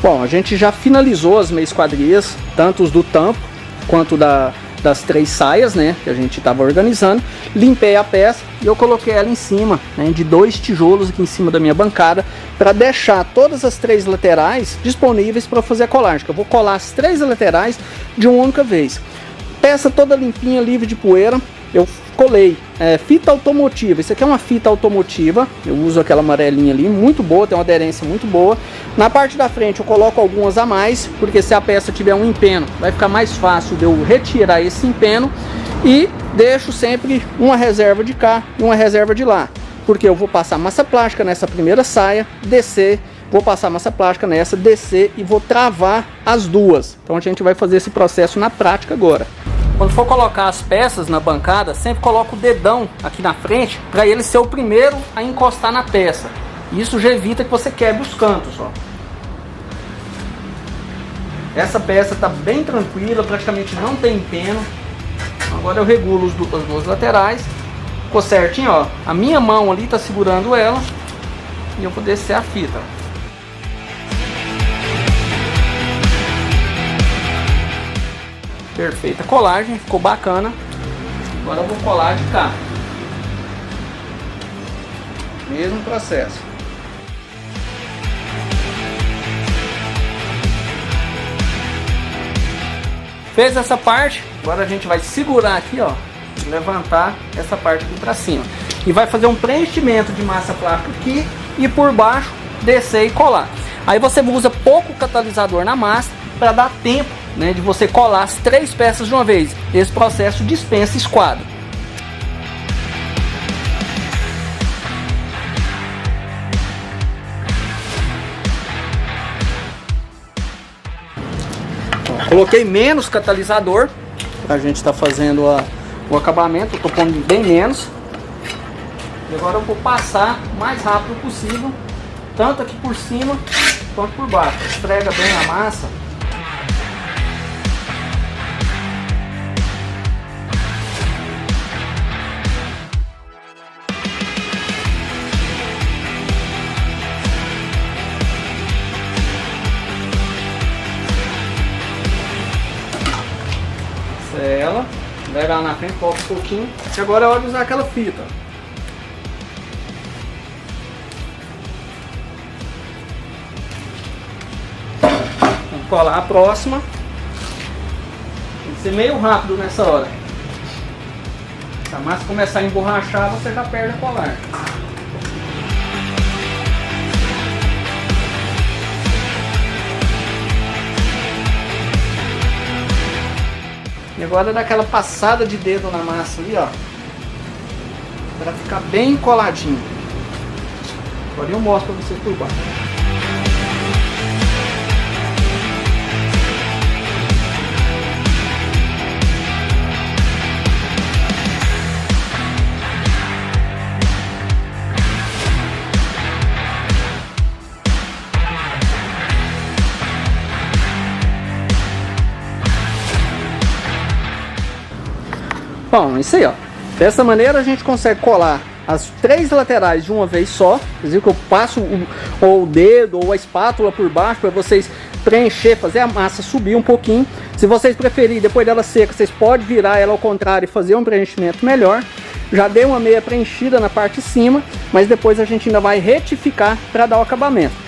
Bom, a gente já finalizou as meia esquadrias, tanto os do tampo quanto das 3 saias, né, que a gente estava organizando. Limpei a peça e eu coloquei ela em cima, né, de 2 tijolos aqui em cima da minha bancada, para deixar todas as 3 laterais disponíveis para fazer a colagem. Eu vou colar as 3 laterais de uma única vez. Peça toda limpinha, livre de poeira. Eu colei fita automotiva. Isso aqui é uma fita automotiva. Eu uso aquela amarelinha ali, muito boa, tem uma aderência muito boa. Na parte da frente eu coloco algumas a mais, porque se a peça tiver um empeno, vai ficar mais fácil de eu retirar esse empeno. E deixo sempre uma reserva de cá e uma reserva de lá, porque eu vou passar massa plástica nessa primeira saia, descer, vou passar massa plástica nessa, descer e vou travar as duas. Então a gente vai fazer esse processo na prática agora. Quando for colocar as peças na bancada, sempre coloca o dedão aqui na frente, para ele ser o primeiro a encostar na peça. Isso já evita que você quebre os cantos, ó. Essa peça está bem tranquila, praticamente não tem empeno. Agora eu regulo as 2 laterais. Ficou certinho, ó. A minha mão ali está segurando ela e eu vou descer a fita. Perfeita colagem, ficou bacana. Agora eu vou colar de cá. Mesmo processo. Fez essa parte, agora a gente vai segurar aqui, ó, levantar essa parte aqui para cima. E vai fazer um preenchimento de massa plástica aqui e por baixo descer e colar. Aí você usa pouco catalisador na massa para dar tempo, né, de você colar as 3 peças de uma vez. Esse processo dispensa esquadro. Coloquei menos catalisador, a gente está fazendo o acabamento, eu tô pondo bem menos. E agora eu vou passar o mais rápido possível, tanto aqui por cima quanto por baixo. Esfrega bem a massa. Ela, leva ela na frente, coloca um pouquinho. E agora é hora de usar aquela fita. Vamos colar a próxima. Tem que ser meio rápido nessa hora. Se a massa começar a emborrachar, você já perde a colagem. E agora dá aquela passada de dedo na massa ali, ó, para ficar bem coladinho. Agora eu mostro para vocês por baixo. Bom, isso aí, ó. Dessa maneira a gente consegue colar as 3 laterais de uma vez só. Quer dizer que eu passo o dedo ou a espátula por baixo para vocês preencher, fazer a massa subir um pouquinho. Se vocês preferirem, depois dela seca, vocês podem virar ela ao contrário e fazer um preenchimento melhor. Já dei uma meia preenchida na parte de cima, mas depois a gente ainda vai retificar para dar o acabamento.